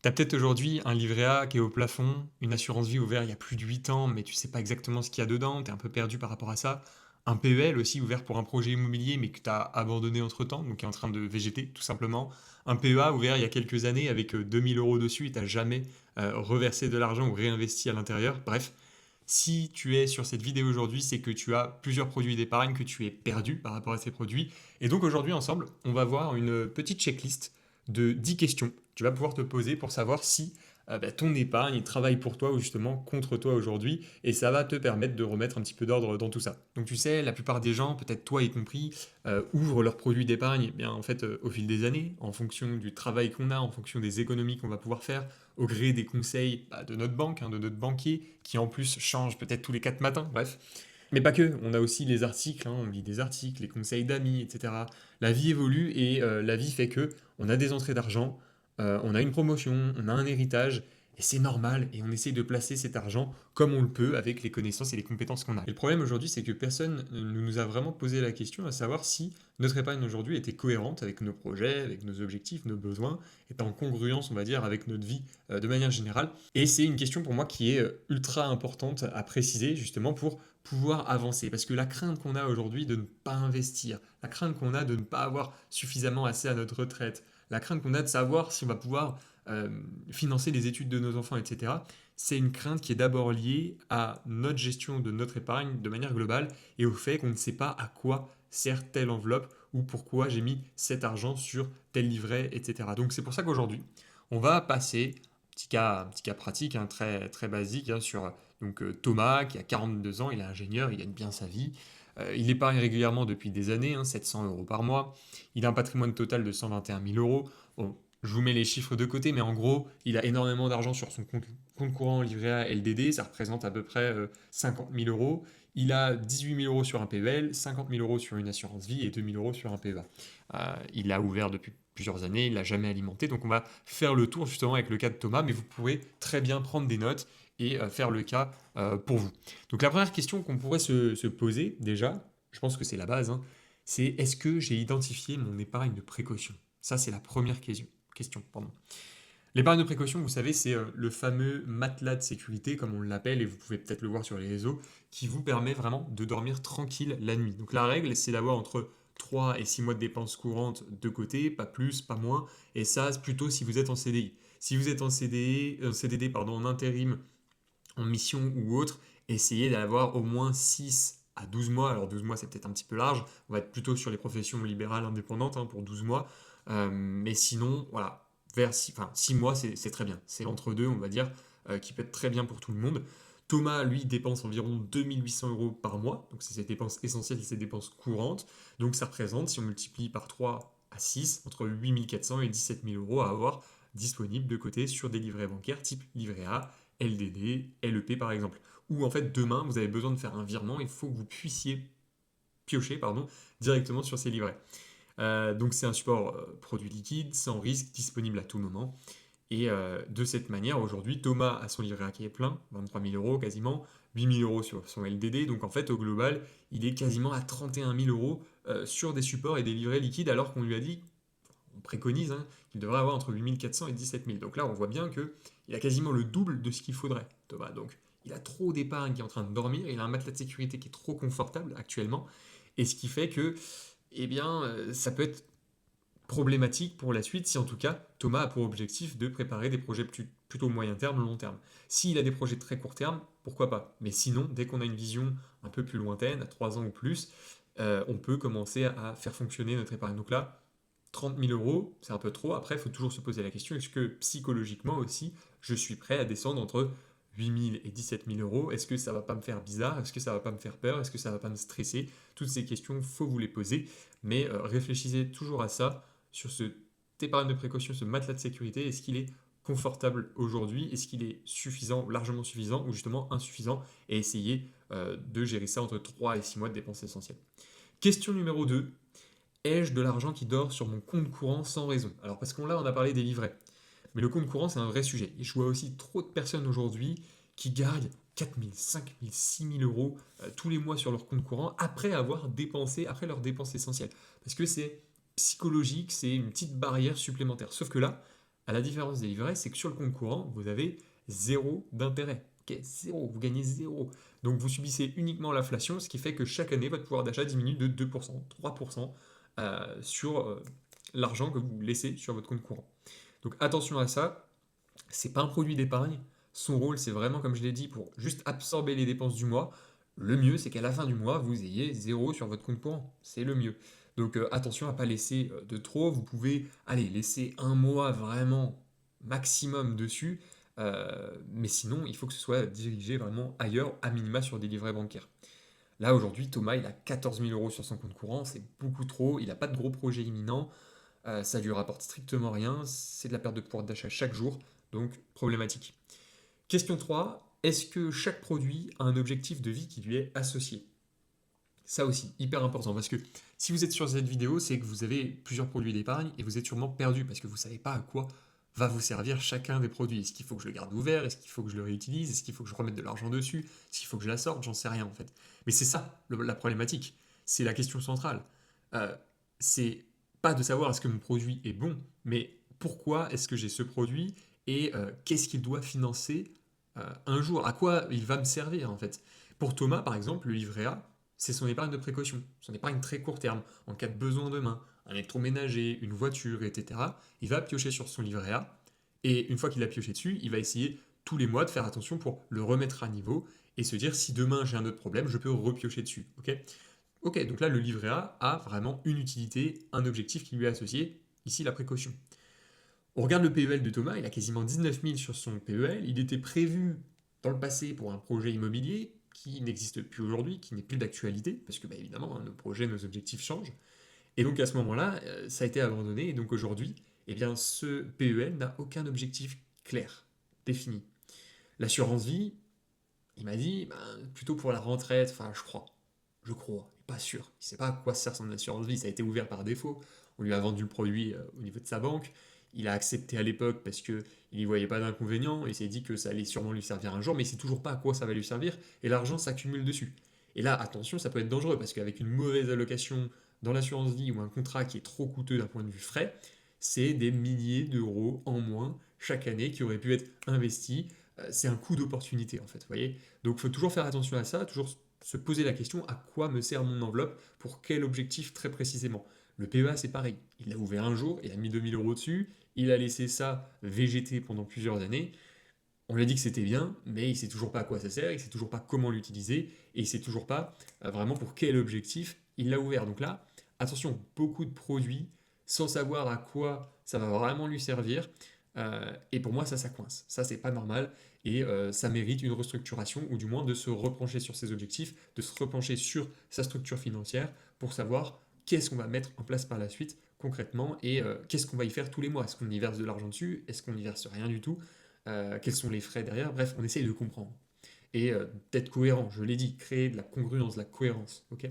Tu as peut-être aujourd'hui un livret A qui est au plafond, une assurance vie ouverte il y a plus de 8 ans, mais tu sais pas exactement ce qu'il y a dedans, tu es un peu perdu par rapport à ça. Un PEL aussi ouvert pour un projet immobilier, mais que tu as abandonné entre-temps, donc qui est en train de végéter, tout simplement. Un PEA ouvert il y a quelques années avec 2000 euros dessus et tu n'as jamais reversé de l'argent ou réinvesti à l'intérieur. Bref, si tu es sur cette vidéo aujourd'hui, c'est que tu as plusieurs produits d'épargne, que tu es perdu par rapport à ces produits. Et donc aujourd'hui, ensemble, on va voir une petite checklist de 10 questions que tu vas pouvoir te poser pour savoir si ton épargne il travaille pour toi ou justement contre toi aujourd'hui. Et ça va te permettre de remettre un petit peu d'ordre dans tout ça. Donc tu sais, la plupart des gens, peut-être toi y compris, ouvrent leurs produits d'épargne eh bien, en fait, au fil des années, en fonction du travail qu'on a, en fonction des économies qu'on va pouvoir faire, au gré des conseils de notre banque, de notre banquier, qui en plus change peut-être tous les 4 matins, bref. Mais pas que, on a aussi les articles, on lit des articles, les conseils d'amis, etc. La vie évolue et la vie fait que on a des entrées d'argent, on a une promotion, on a un héritage, et c'est normal, et on essaie de placer cet argent comme on le peut avec les connaissances et les compétences qu'on a. Et le problème aujourd'hui, c'est que personne ne nous a vraiment posé la question à savoir si notre épargne aujourd'hui était cohérente avec nos projets, avec nos objectifs, nos besoins, est en congruence, on va dire, avec notre vie de manière générale. Et c'est une question pour moi qui est ultra importante à préciser justement pour pouvoir avancer. Parce que la crainte qu'on a aujourd'hui de ne pas investir, la crainte qu'on a de ne pas avoir suffisamment assez à notre retraite, la crainte qu'on a de savoir si on va pouvoir euh, financer les études de nos enfants, etc., c'est une crainte qui est d'abord liée à notre gestion de notre épargne de manière globale et au fait qu'on ne sait pas à quoi sert telle enveloppe ou pourquoi j'ai mis cet argent sur tel livret, etc. Donc c'est pour ça qu'aujourd'hui, on va passer, petit cas pratique, très, très basique, sur Thomas, qui a 42 ans, il est ingénieur, il gagne bien sa vie. Il épargne régulièrement depuis des années, 700 euros par mois. Il a un patrimoine total de 121 000 euros. Bon, je vous mets les chiffres de côté, mais en gros, il a énormément d'argent sur son compte courant livret A LDD, ça représente à peu près 50 000 euros. Il a 18 000 euros sur un PEL, 50 000 euros sur une assurance vie et 2 000 euros sur un PEA. Il l'a ouvert depuis plusieurs années, il l'a jamais alimenté. Donc on va faire le tour justement avec le cas de Thomas, mais vous pourrez très bien prendre des notes et faire le cas pour vous. Donc la première question qu'on pourrait se poser déjà, je pense que c'est la base, c'est est-ce que j'ai identifié mon épargne de précaution? Ça c'est la première question. Pardon. L'épargne de précaution, vous savez, c'est le fameux matelas de sécurité, comme on l'appelle, et vous pouvez peut-être le voir sur les réseaux, qui vous permet vraiment de dormir tranquille la nuit. Donc la règle, c'est d'avoir entre 3 et 6 mois de dépenses courantes de côté, pas plus, pas moins, et ça, c'est plutôt si vous êtes en CDI. Si vous êtes en CDD, pardon, en intérim, en mission ou autre, essayez d'avoir au moins 6 à 12 mois. Alors 12 mois, c'est peut-être un petit peu large, on va être plutôt sur les professions libérales indépendantes pour 12 mois. Mais sinon, voilà, vers 6 mois, c'est très bien. C'est l'entre-deux, on va dire, qui peut être très bien pour tout le monde. Thomas, lui, dépense environ 2800 euros par mois. Donc, c'est ses dépenses essentielles, ses dépenses courantes. Donc, ça représente, si on multiplie par 3 à 6, entre 8400 et 17 000 euros à avoir disponibles de côté sur des livrets bancaires type livret A, LDD, LEP par exemple. Ou en fait, demain, vous avez besoin de faire un virement, il faut que vous puissiez piocher directement sur ces livrets. Donc c'est un support produit liquide, sans risque, disponible à tout moment. Et de cette manière, aujourd'hui, Thomas a son livret A qui est plein, 23 000 euros quasiment, 8 000 euros sur son LDD. Donc en fait, au global, il est quasiment à 31 000 euros sur des supports et des livrets liquides, alors qu'on lui a dit, on préconise, qu'il devrait avoir entre 8 400 et 17 000. Donc là, on voit bien qu'il a quasiment le double de ce qu'il faudrait, Thomas. Donc il a trop d'épargne qui est en train de dormir, il a un matelas de sécurité qui est trop confortable actuellement, et ce qui fait que, eh bien, ça peut être problématique pour la suite si en tout cas Thomas a pour objectif de préparer des projets plutôt moyen terme, long terme. S'il a des projets très court terme, pourquoi pas. Mais sinon, dès qu'on a une vision un peu plus lointaine, à 3 ans ou plus, on peut commencer à faire fonctionner notre épargne. Donc là, 30 000 euros, c'est un peu trop. Après, il faut toujours se poser la question, est-ce que psychologiquement aussi, je suis prêt à descendre entre 8 000 et 17 000 euros? Est-ce que ça va pas me faire bizarre? Est-ce que ça va pas me faire peur? Est-ce que ça va pas me stresser? Toutes ces questions, il faut vous les poser. Mais réfléchissez toujours à ça, sur ce épargne de précaution, ce matelas de sécurité. Est-ce qu'il est confortable aujourd'hui? Est-ce qu'il est suffisant, largement suffisant ou justement insuffisant? Et essayez de gérer ça entre 3 et 6 mois de dépenses essentielles. Question numéro 2. Ai-je de l'argent qui dort sur mon compte courant sans raison? Alors parce qu'on là, on a parlé des livrets. Mais le compte courant, c'est un vrai sujet. Et je vois aussi trop de personnes aujourd'hui qui gardent 4 000, 5 000, 6 000 euros tous les mois sur leur compte courant après avoir dépensé, après leurs dépenses essentielles. Parce que c'est psychologique, c'est une petite barrière supplémentaire. Sauf que là, À la différence des livrets, c'est que sur le compte courant, vous avez zéro d'intérêt. Ok, zéro, vous gagnez zéro. Donc vous subissez uniquement l'inflation, ce qui fait que chaque année, votre pouvoir d'achat diminue de 2%, 3% sur l'argent que vous laissez sur votre compte courant. Donc attention à ça, c'est pas un produit d'épargne. Son rôle, c'est vraiment, comme je l'ai dit, pour juste absorber les dépenses du mois. Le mieux, c'est qu'à la fin du mois, vous ayez zéro sur votre compte courant. C'est le mieux. Donc attention à ne pas laisser de trop. Vous pouvez, allez, laisser un mois vraiment maximum dessus. Mais sinon, il faut que ce soit dirigé vraiment ailleurs, à minima sur des livrets bancaires. Là, aujourd'hui, Thomas, il a 14 000 euros sur son compte courant. C'est beaucoup trop. Il n'a pas de gros projet imminent. Ça lui rapporte strictement rien, c'est de la perte de pouvoir d'achat chaque jour, donc problématique. Question 3, est-ce que chaque produit a un objectif de vie qui lui est associé? Ça aussi, hyper important, parce que si vous êtes sur cette vidéo, c'est que vous avez plusieurs produits d'épargne et vous êtes sûrement perdu, parce que vous ne savez pas à quoi va vous servir chacun des produits. Est-ce qu'il faut que je le garde ouvert? Est-ce qu'il faut que je le réutilise? Est-ce qu'il faut que je remette de l'argent dessus? Est-ce qu'il faut que je la sorte? J'en sais rien en fait. Mais c'est ça la problématique. C'est la question centrale. C'est pas de savoir est-ce que mon produit est bon, mais pourquoi est-ce que j'ai ce produit et qu'est-ce qu'il doit financer un jour? À quoi il va me servir en fait? Pour Thomas, par exemple, le livret A, c'est son épargne de précaution, son épargne très court terme, en cas de besoin demain, un électroménager, une voiture, etc. Il va piocher sur son livret A, et une fois qu'il a pioché dessus, il va essayer tous les mois de faire attention pour le remettre à niveau et se dire si demain j'ai un autre problème, je peux repiocher dessus. Ok, ok, donc là le livret A vraiment une utilité, un objectif qui lui est associé, ici la précaution. On regarde le PEL de Thomas, il a quasiment 19 000 sur son PEL, il était prévu dans le passé pour un projet immobilier qui n'existe plus aujourd'hui, qui n'est plus d'actualité, parce que bah, évidemment, hein, nos projets, nos objectifs changent. Et donc à ce moment-là, ça a été abandonné, et donc aujourd'hui, eh bien, ce PEL n'a aucun objectif clair, défini. L'assurance vie, il m'a dit, ben, plutôt pour la retraite, enfin je crois, pas sûr. Il ne sait pas à quoi sert son assurance vie, ça a été ouvert par défaut. On lui a vendu le produit au niveau de sa banque. Il a accepté à l'époque parce qu'il n'y voyait pas d'inconvénient. Il s'est dit que ça allait sûrement lui servir un jour, mais il ne sait toujours pas à quoi ça va lui servir. Et l'argent s'accumule dessus. Et là, attention, ça peut être dangereux parce qu'avec une mauvaise allocation dans l'assurance vie ou un contrat qui est trop coûteux d'un point de vue frais, c'est des milliers d'euros en moins chaque année qui auraient pu être investis. C'est un coût d'opportunité en fait, vous voyez. Donc il faut toujours faire attention à ça, toujours se poser la question à quoi me sert mon enveloppe, pour quel objectif très précisément. Le PEA c'est pareil, il l'a ouvert un jour, il a mis 2000 euros dessus, il a laissé ça végéter pendant plusieurs années, on lui a dit que c'était bien, mais il ne sait toujours pas à quoi ça sert, il ne sait toujours pas comment l'utiliser, et il ne sait toujours pas vraiment pour quel objectif il l'a ouvert. Donc là, attention, beaucoup de produits, sans savoir à quoi ça va vraiment lui servir, et pour moi ça coince. Ça c'est pas normal, et ça mérite une restructuration, ou du moins de se repencher sur ses objectifs, de se repencher sur sa structure financière, pour savoir qu'est-ce qu'on va mettre en place par la suite concrètement, et qu'est-ce qu'on va y faire tous les mois. Est-ce qu'on y verse de l'argent dessus? Est-ce qu'on n'y verse rien du tout? Quels sont les frais derrière? Bref, on essaye de comprendre. Et d'être cohérent, je l'ai dit, créer de la congruence, de la cohérence. Ok.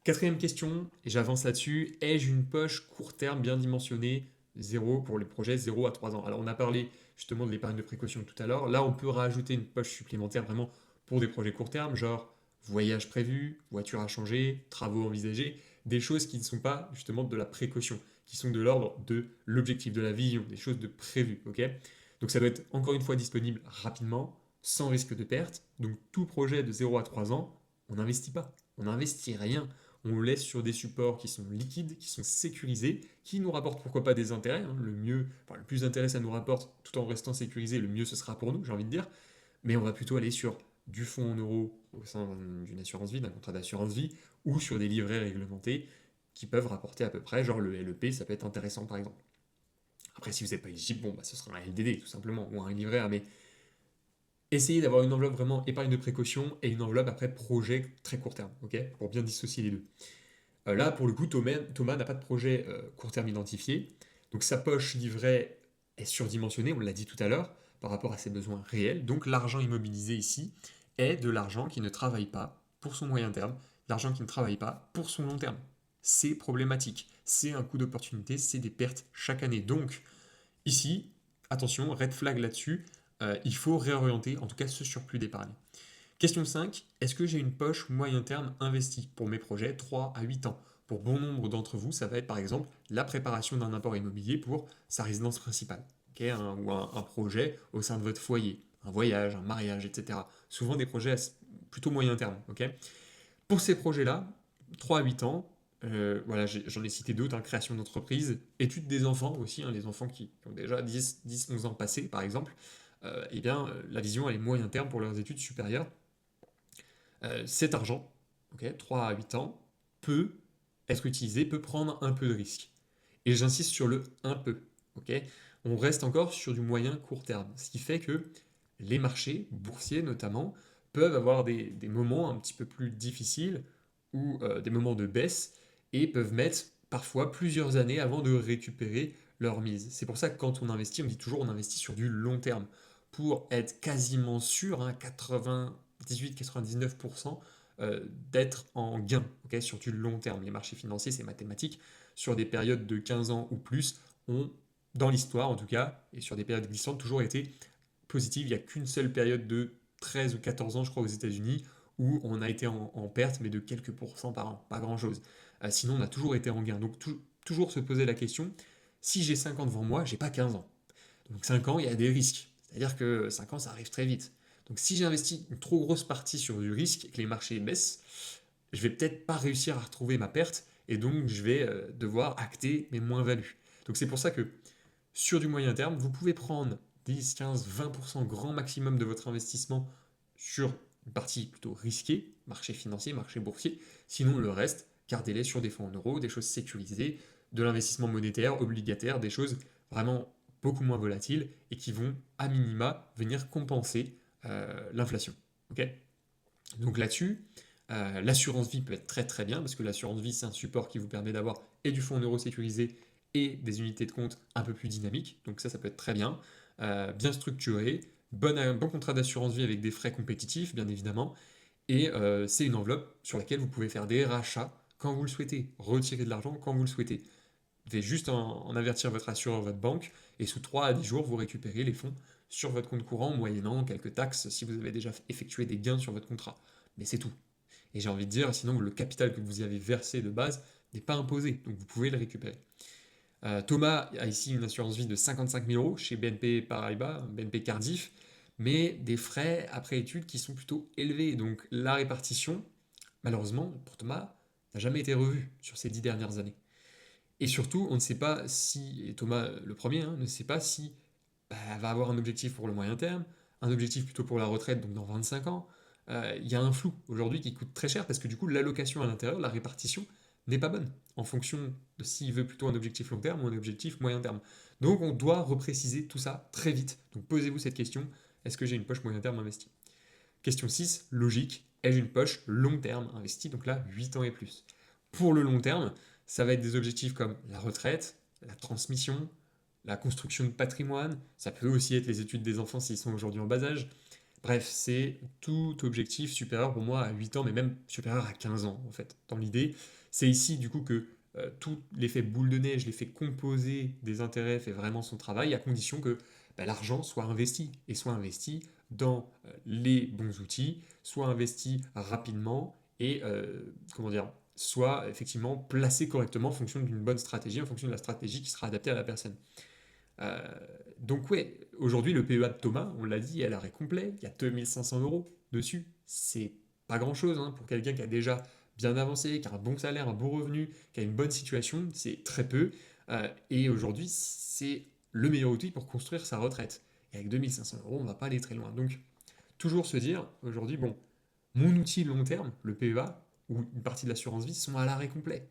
Quatrième question, et j'avance là-dessus, ai-je une poche court terme bien dimensionnée? Zéro pour les projets 0 à 3 ans. Alors on a parlé justement de l'épargne de précaution tout à l'heure. Là, on peut rajouter une poche supplémentaire vraiment pour des projets court terme, genre voyage prévu, voiture à changer, travaux envisagés, des choses qui ne sont pas justement de la précaution, qui sont de l'ordre de l'objectif de la vision, des choses de prévu. Ok. Donc ça doit être encore une fois disponible rapidement, sans risque de perte. Donc tout projet de 0 à 3 ans, on n'investit pas. On n'investit rien. On le laisse sur des supports qui sont liquides, qui sont sécurisés, qui nous rapportent pourquoi pas des intérêts. Hein. Le plus d'intérêts ça nous rapporte tout en restant sécurisé, le mieux ce sera pour nous, j'ai envie de dire. Mais on va plutôt aller sur du fonds en euros au sein d'une assurance vie, d'un contrat d'assurance vie, ou sur des livrets réglementés qui peuvent rapporter à peu près, genre le LEP, ça peut être intéressant par exemple. Après, si vous n'êtes pas éligible, bon, bah, ce sera un LDD tout simplement, ou un livret A, mais essayez d'avoir une enveloppe vraiment épargne de précaution et une enveloppe après projet très court terme, ok, pour bien dissocier les deux. Là, pour le coup, Thomas n'a pas de projet court terme identifié, donc sa poche livret est surdimensionnée, on l'a dit tout à l'heure, par rapport à ses besoins réels, donc l'argent immobilisé ici est de l'argent qui ne travaille pas pour son moyen terme, l'argent qui ne travaille pas pour son long terme. C'est problématique, c'est un coût d'opportunité, c'est des pertes chaque année. Donc, ici, attention, red flag là-dessus, il faut réorienter en tout cas ce surplus d'épargne. Question 5, est-ce que j'ai une poche moyen terme investie pour mes projets 3 à 8 ans? Pour bon nombre d'entre vous, ça va être par exemple la préparation d'un apport immobilier pour sa résidence principale, ok, ou un projet au sein de votre foyer, un voyage, un mariage, etc. Souvent des projets plutôt moyen terme. Ok. Pour ces projets-là, 3 à 8 ans, voilà, j'en ai cité d'autres, hein, création d'entreprise, études des enfants aussi, hein, les enfants qui ont déjà 10, 11 ans passés par exemple, eh bien, la vision elle est moyen terme pour leurs études supérieures. Cet argent, ok, 3 à 8 ans, peut être utilisé, peut prendre un peu de risque. Et j'insiste sur le un peu. Ok. On reste encore sur du moyen court terme. Ce qui fait que les marchés, boursiers notamment, peuvent avoir des moments un petit peu plus difficiles ou des moments de baisse et peuvent mettre parfois plusieurs années avant de récupérer leur mise. C'est pour ça que quand on investit, on dit toujours on investit sur du long terme pour être quasiment sûr, hein, 98-99%, d'être en gain, ok, sur du long terme. Les marchés financiers, c'est mathématique. Sur des périodes de 15 ans ou plus, ont, dans l'histoire en tout cas, et sur des périodes glissantes, toujours été positives. Il n'y a qu'une seule période de 13 ou 14 ans, je crois, aux États-Unis, où on a été en perte, mais de quelques pourcents par an, pas grand-chose. Sinon, on a toujours été en gain. Donc, toujours se poser la question, si j'ai 5 ans devant moi, j'ai pas 15 ans. Donc 5 ans, il y a des risques. C'est-à-dire que 5 ans, ça arrive très vite. Donc si j'investis une trop grosse partie sur du risque et que les marchés baissent, je vais peut-être pas réussir à retrouver ma perte et donc je vais devoir acter mes moins-values. Donc c'est pour ça que sur du moyen terme, vous pouvez prendre 10, 15, 20% grand maximum de votre investissement sur une partie plutôt risquée, marché financier, marché boursier. Sinon, le reste, gardez-les sur des fonds en euros, des choses sécurisées, de l'investissement monétaire, obligataire, des choses vraiment beaucoup moins volatiles et qui vont, à minima, venir compenser l'inflation. Ok. Donc là-dessus, l'assurance vie peut être très très bien parce que l'assurance vie, c'est un support qui vous permet d'avoir et du fonds en euros sécurisé et des unités de compte un peu plus dynamiques. Donc ça peut être très bien. Bien structuré, bon contrat d'assurance vie avec des frais compétitifs, bien évidemment. Et c'est une enveloppe sur laquelle vous pouvez faire des rachats quand vous le souhaitez, retirer de l'argent quand vous le souhaitez. Vous devez juste en avertir votre assureur, votre banque, et sous 3 à 10 jours, vous récupérez les fonds sur votre compte courant, moyennant quelques taxes si vous avez déjà effectué des gains sur votre contrat. Mais c'est tout. Et j'ai envie de dire, sinon le capital que vous y avez versé de base n'est pas imposé, donc vous pouvez le récupérer. Thomas a ici une assurance vie de 55 000 euros chez BNP Paribas, BNP Cardiff, mais des frais après études qui sont plutôt élevés. Donc la répartition, malheureusement, pour Thomas, n'a jamais été revue sur ces 10 dernières années. Et surtout, on ne sait pas si, et Thomas le premier, hein, ne sait pas si elle va avoir un objectif pour le moyen terme, un objectif plutôt pour la retraite, donc dans 25 ans. Il y a un flou aujourd'hui qui coûte très cher parce que du coup, l'allocation à l'intérieur, la répartition, n'est pas bonne en fonction de s'il veut plutôt un objectif long terme ou un objectif moyen terme. Donc on doit repréciser tout ça très vite. Donc posez-vous cette question, est-ce que j'ai une poche moyen terme investie? Question 6, logique, ai-je une poche long terme investie? Donc là, 8 ans et plus. Pour le long terme, ça va être des objectifs comme la retraite, la transmission, la construction de patrimoine, ça peut aussi être les études des enfants s'ils sont aujourd'hui en bas âge. Bref, c'est tout objectif supérieur pour moi à 8 ans, mais même supérieur à 15 ans en fait. Dans l'idée, c'est ici du coup que tout l'effet boule de neige, l'effet composé des intérêts fait vraiment son travail, à condition que l'argent soit investi, et soit investi dans les bons outils, soit investi rapidement, et comment dire, soit effectivement placé correctement en fonction d'une bonne stratégie, en fonction de la stratégie qui sera adaptée à la personne. Euh, donc ouais, aujourd'hui le PEA de Thomas, on l'a dit, à l'arrêt complet, il y a 2500 euros dessus. C'est pas grand-chose hein, pour quelqu'un qui a déjà bien avancé, qui a un bon salaire, un bon revenu, qui a une bonne situation, c'est très peu. Et aujourd'hui, c'est le meilleur outil pour construire sa retraite. Et avec 2500 euros, on va pas aller très loin. Donc toujours se dire, aujourd'hui, bon, mon outil long terme, le PEA, ou une partie de l'assurance vie, sont à l'arrêt complet.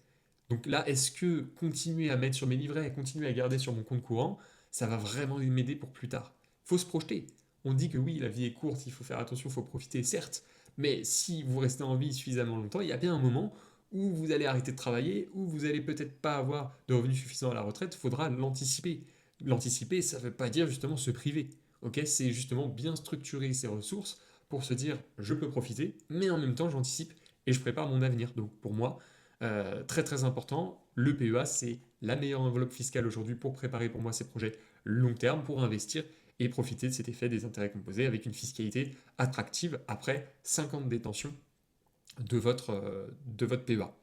Donc là, est-ce que continuer à mettre sur mes livrets, continuer à garder sur mon compte courant, ça va vraiment m'aider pour plus tard? Il faut se projeter. On dit que oui, la vie est courte, il faut faire attention, il faut profiter, certes, mais si vous restez en vie suffisamment longtemps, il y a bien un moment où vous allez arrêter de travailler, où vous allez peut-être pas avoir de revenus suffisants à la retraite, il faudra l'anticiper. L'anticiper, ça ne veut pas dire justement se priver. Ok, c'est justement bien structurer ses ressources pour se dire je peux profiter, mais en même temps j'anticipe et je prépare mon avenir. Donc pour moi, très très important, le PEA c'est la meilleure enveloppe fiscale aujourd'hui pour préparer pour moi ces projets long terme, pour investir et profiter de cet effet des intérêts composés avec une fiscalité attractive après 5 ans de détention de votre PEA.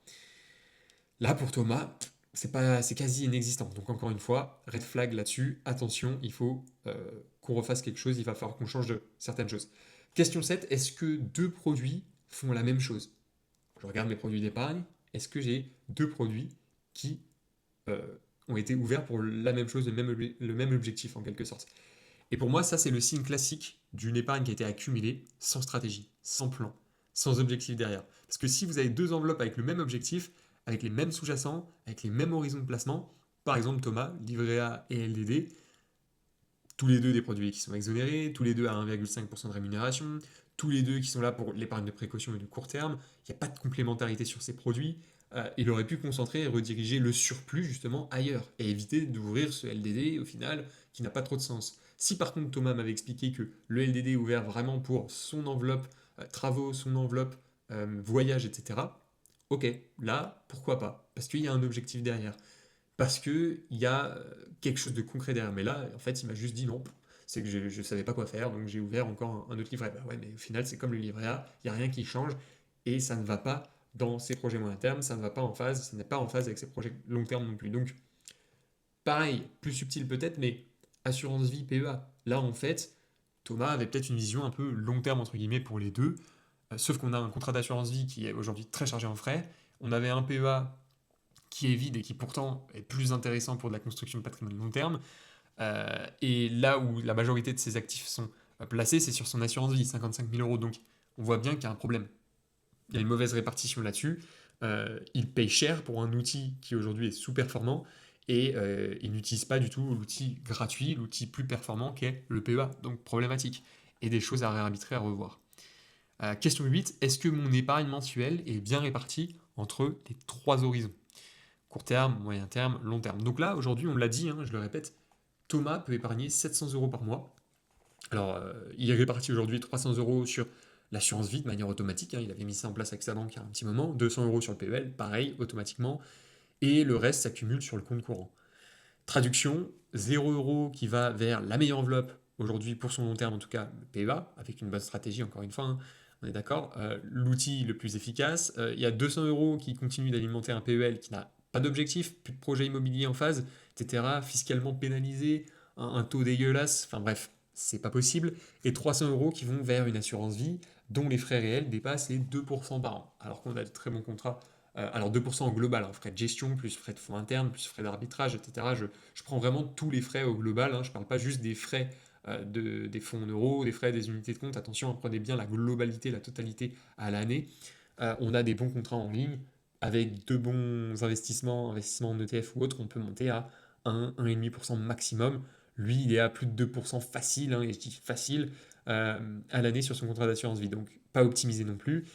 Là, pour Thomas, c'est quasi inexistant. Donc encore une fois, red flag là-dessus, attention, il faut qu'on refasse quelque chose, il va falloir qu'on change de certaines choses. Question 7, est-ce que deux produits font la même chose? Je regarde mes produits d'épargne, est-ce que j'ai deux produits qui euh, ont été ouverts pour la même chose, le même objectif en quelque sorte? Et pour moi, ça c'est le signe classique d'une épargne qui a été accumulée sans stratégie, sans plan, sans objectif derrière. Parce que si vous avez deux enveloppes avec le même objectif, avec les mêmes sous-jacents, avec les mêmes horizons de placement, par exemple Thomas, livret A et LDD, tous les deux des produits qui sont exonérés, tous les deux à 1,5% de rémunération, tous les deux qui sont là pour l'épargne de précaution et de court terme, il n'y a pas de complémentarité sur ces produits. Il aurait pu concentrer et rediriger le surplus justement ailleurs et éviter d'ouvrir ce LDD au final qui n'a pas trop de sens. Si par contre Thomas m'avait expliqué que le LDD est ouvert vraiment pour son enveloppe travaux, son enveloppe voyage, etc., ok, là pourquoi pas? Parce qu'il y a un objectif derrière parce qu'il y a quelque chose de concret derrière. Mais là, en fait, il m'a juste dit non, c'est que je ne savais pas quoi faire, donc j'ai ouvert encore un autre livret. Bah ouais, mais au final, c'est comme le livret A, il n'y a rien qui change, et ça ne va pas dans ses projets moyen terme, ça ne va pas en phase, ça n'est pas en phase avec ses projets long terme non plus. Donc, pareil, plus subtil peut-être, mais assurance vie PEA. Là, en fait, Thomas avait peut-être une vision un peu long terme, entre guillemets, pour les deux, sauf qu'on a un contrat d'assurance vie qui est aujourd'hui très chargé en frais, on avait un PEA qui est vide et qui pourtant est plus intéressant pour de la construction de patrimoine long terme. Et là où la majorité de ses actifs sont placés, c'est sur son assurance vie, 55 000 euros. Donc on voit bien qu'il y a un problème. Il y a une mauvaise répartition là-dessus. Il paye cher pour un outil qui aujourd'hui est sous-performant et il n'utilise pas du tout l'outil gratuit, l'outil plus performant qu'est le PEA. Donc problématique. Et des choses à réarbitrer, à revoir. Question 8, est-ce que mon épargne mensuelle est bien répartie entre les trois horizons? Court terme, moyen terme, long terme. Donc là, aujourd'hui, on l'a dit, hein, je le répète, Thomas peut épargner 700 euros par mois. Alors, il répartit aujourd'hui 300 euros sur l'assurance vie de manière automatique. Hein, il avait mis ça en place avec sa banque il y a un petit moment. 200 euros sur le PEL, pareil, automatiquement. Et le reste s'accumule sur le compte courant. Traduction, 0 euros qui va vers la meilleure enveloppe, aujourd'hui pour son long terme en tout cas, le PEA, avec une bonne stratégie, encore une fois, hein, on est d'accord, l'outil le plus efficace. Il y a 200 euros qui continuent d'alimenter un PEL qui n'a pas d'objectif, plus de projet immobilier en phase, etc., fiscalement pénalisé, un taux dégueulasse, enfin bref, c'est pas possible. Et 300 euros qui vont vers une assurance vie dont les frais réels dépassent les 2% par an, alors qu'on a de très bons contrats alors 2% au global, hein, frais de gestion, plus frais de fonds internes, plus frais d'arbitrage, etc. Je prends vraiment tous les frais au global, hein, je ne parle pas juste des frais des fonds en euros, des frais des unités de compte, attention, hein, prenez bien la globalité, la totalité à l'année. On a des bons contrats en ligne, avec de bons investissements en ETF ou autres, on peut monter à 1, 1,5% maximum. Lui, il est à plus de 2% facile, hein, et je dis facile, à l'année sur son contrat d'assurance vie. Donc pas optimisé non plus.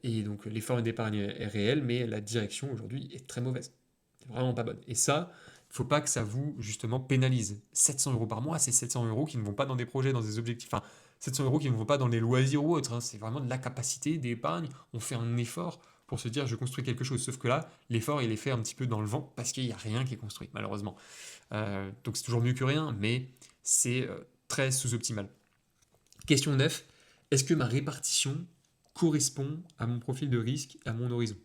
Et donc l'effort d'épargne est réel, mais la direction aujourd'hui est très mauvaise. C'est vraiment pas bonne. Et ça, il ne faut pas que ça vous justement pénalise. 700 euros par mois, c'est 700 euros qui ne vont pas dans des projets, dans des objectifs. Enfin, 700 euros qui ne vont pas dans les loisirs ou autres. Hein. C'est vraiment de la capacité d'épargne. On fait un effort pour se dire je construis quelque chose. Sauf que là, l'effort il est fait un petit peu dans le vent parce qu'il n'y a rien qui est construit, malheureusement. Donc c'est toujours mieux que rien, mais c'est très sous-optimal. Question 9. Est-ce que ma répartition correspond à mon profil de risque, à mon horizon?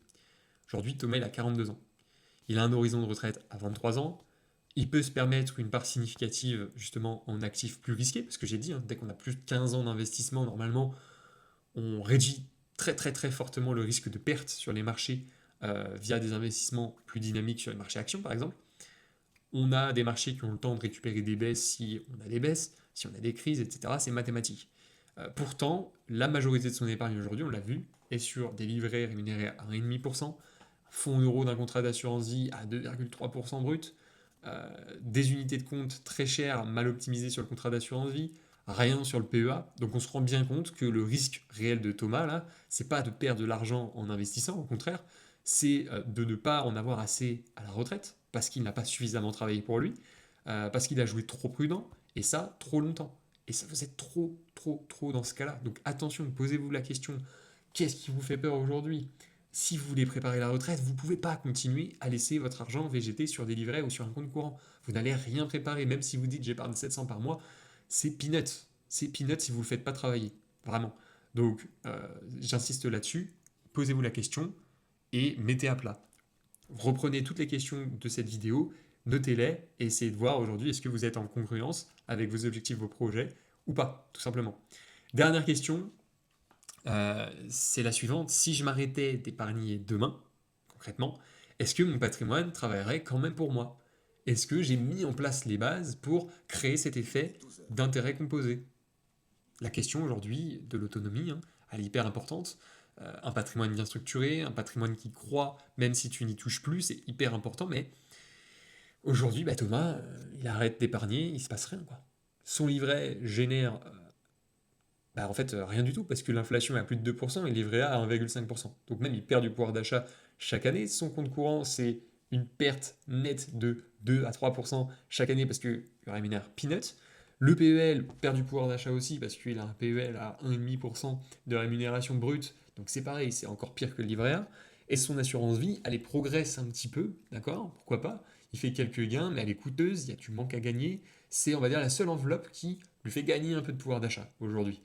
Aujourd'hui, Thomas, il a 42 ans. Il a un horizon de retraite à 23 ans. Il peut se permettre une part significative justement en actifs plus risqués, parce que j'ai dit, hein, dès qu'on a plus de 15 ans d'investissement, normalement, on réduit très très très fortement le risque de perte sur les marchés via des investissements plus dynamiques sur les marchés actions, par exemple. On a des marchés qui ont le temps de récupérer des baisses si on a des baisses, si on a des crises, etc. C'est mathématique. Pourtant, la majorité de son épargne aujourd'hui, on l'a vu, est sur des livrets rémunérés à 1,5%, fonds euros d'un contrat d'assurance vie à 2,3% brut, des unités de compte très chères, mal optimisées sur le contrat d'assurance vie, rien sur le PEA. Donc on se rend bien compte que le risque réel de Thomas, là, c'est pas de perdre de l'argent en investissant, au contraire, c'est de ne pas en avoir assez à la retraite, parce qu'il n'a pas suffisamment travaillé pour lui, parce qu'il a joué trop prudent, et ça, trop longtemps. Et ça vous êtes trop, trop, trop dans ce cas-là. Donc attention, posez-vous la question, qu'est-ce qui vous fait peur aujourd'hui? Si vous voulez préparer la retraite, vous ne pouvez pas continuer à laisser votre argent végéter sur des livrets ou sur un compte courant. Vous n'allez rien préparer, même si vous dites j'épargne 700 par mois, c'est peanuts. C'est peanuts si vous ne le faites pas travailler. Vraiment. Donc, j'insiste là-dessus, posez-vous la question et mettez à plat. reprenez toutes les questions de cette vidéo, notez-les et essayez de voir aujourd'hui est-ce que vous êtes en congruence avec vos objectifs, vos projets ou pas, tout simplement. Dernière question, c'est la suivante. Si je m'arrêtais d'épargner demain, concrètement, est-ce que mon patrimoine travaillerait quand même pour moi? Est-ce que j'ai mis en place les bases pour créer cet effet d'intérêt composé? La question aujourd'hui de l'autonomie, hein, elle est hyper importante. Un patrimoine bien structuré, un patrimoine qui croît, même si tu n'y touches plus, c'est hyper important. Mais aujourd'hui, bah, Thomas, il arrête d'épargner, il se passe rien, quoi. Son livret génère bah, en fait, rien du tout, parce que l'inflation est à plus de 2% et le livret A à 1,5%. Donc même il perd du pouvoir d'achat chaque année. Son compte courant, c'est une perte nette de 2 à 3% chaque année parce qu'il rémunère peanuts. Le PEL perd du pouvoir d'achat aussi parce qu'il a un PEL à 1,5% de rémunération brute. Donc c'est pareil, c'est encore pire que le livret A. Et son assurance vie, elle progresse un petit peu, d'accord? Pourquoi pas? Il fait quelques gains, mais elle est coûteuse, il y a du manque à gagner. C'est, on va dire, la seule enveloppe qui lui fait gagner un peu de pouvoir d'achat aujourd'hui.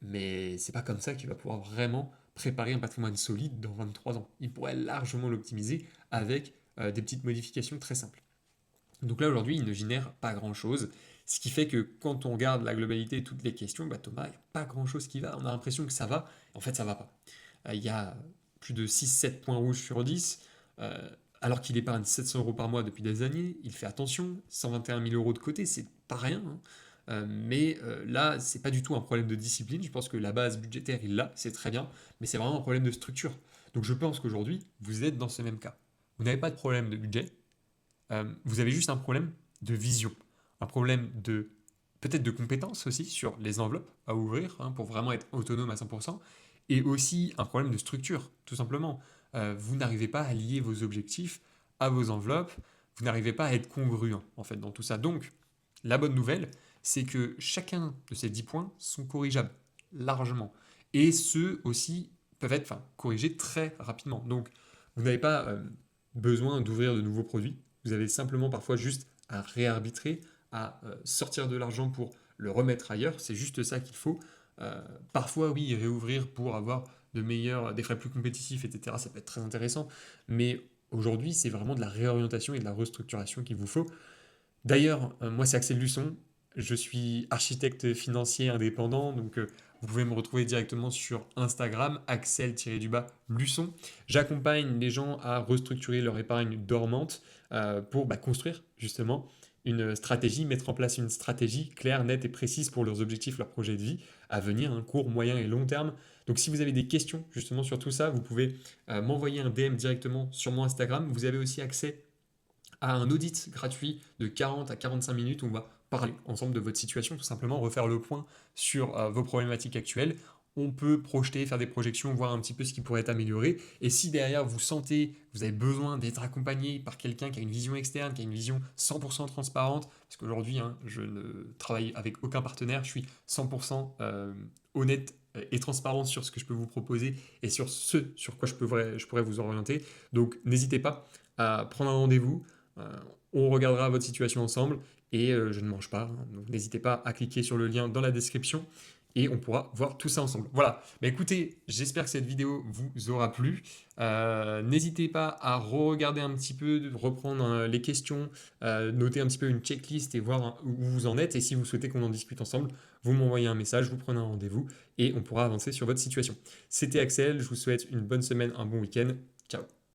Mais c'est pas comme ça qu'il va pouvoir vraiment préparer un patrimoine solide dans 23 ans. Il pourrait largement l'optimiser avec des petites modifications très simples. Donc là aujourd'hui, il ne génère pas grand-chose, ce qui fait que quand on regarde la globalité de toutes les questions, bah Thomas, il n'y a pas grand-chose qui va. On a l'impression que ça va, en fait ça va pas. Il y a plus de 6-7 points rouges sur 10, euh, alors qu'il épargne 700 euros par mois depuis des années, il fait attention, 121 000 euros de côté, c'est pas rien, hein. Mais là, c'est pas du tout un problème de discipline. Je pense que la base budgétaire, il l'a, c'est très bien, mais c'est vraiment un problème de structure. Donc je pense qu'aujourd'hui, vous êtes dans ce même cas. Vous n'avez pas de problème de budget, vous avez juste un problème de vision, un problème de peut-être de compétence aussi sur les enveloppes à ouvrir hein, pour vraiment être autonome à 100%, et aussi un problème de structure, tout simplement. Vous n'arrivez pas à lier vos objectifs à vos enveloppes, vous n'arrivez pas à être congruent en fait dans tout ça. Donc, la bonne nouvelle, c'est que chacun de ces 10 points sont corrigeables largement, et ceux aussi peuvent être corrigés très rapidement. Donc, vous n'avez pas besoin d'ouvrir de nouveaux produits, vous avez simplement parfois juste à réarbitrer, à sortir de l'argent pour le remettre ailleurs. C'est juste ça qu'il faut. Parfois, oui, réouvrir pour avoir des frais plus compétitifs, etc. Ça peut être très intéressant. Mais aujourd'hui, c'est vraiment de la réorientation et de la restructuration qu'il vous faut. D'ailleurs, moi, c'est Axel Luçon. Je suis architecte financier indépendant, donc vous pouvez me retrouver directement sur Instagram, Axel-Luçon. J'accompagne les gens à restructurer leur épargne dormante pour construire justement une stratégie, mettre en place une stratégie claire, nette et précise pour leurs objectifs, leurs projets de vie à venir, un court, moyen et long terme. Donc si vous avez des questions justement sur tout ça, vous pouvez m'envoyer un DM directement sur mon Instagram. Vous avez aussi accès à un audit gratuit de 40 à 45 minutes où on va parler ensemble de votre situation, tout simplement refaire le point sur vos problématiques actuelles. On peut projeter, faire des projections, voir un petit peu ce qui pourrait être amélioré. Et si derrière vous sentez, vous avez besoin d'être accompagné par quelqu'un qui a une vision externe, qui a une vision 100% transparente, parce qu'aujourd'hui, hein, je ne travaille avec aucun partenaire, je suis 100% honnête et transparent sur ce que je peux vous proposer et sur ce sur quoi je pourrais vous orienter. Donc n'hésitez pas à prendre un rendez-vous. On regardera votre situation ensemble et je ne mange pas, hein, donc n'hésitez pas à cliquer sur le lien dans la description et on pourra voir tout ça ensemble. Voilà, bah écoutez, j'espère que cette vidéo vous aura plu. N'hésitez pas à regarder un petit peu, reprendre les questions, noter un petit peu une checklist et voir où vous en êtes. Et si vous souhaitez qu'on en discute ensemble, vous m'envoyez un message, vous prenez un rendez-vous et on pourra avancer sur votre situation. C'était Axel, je vous souhaite une bonne semaine, un bon week-end. Ciao.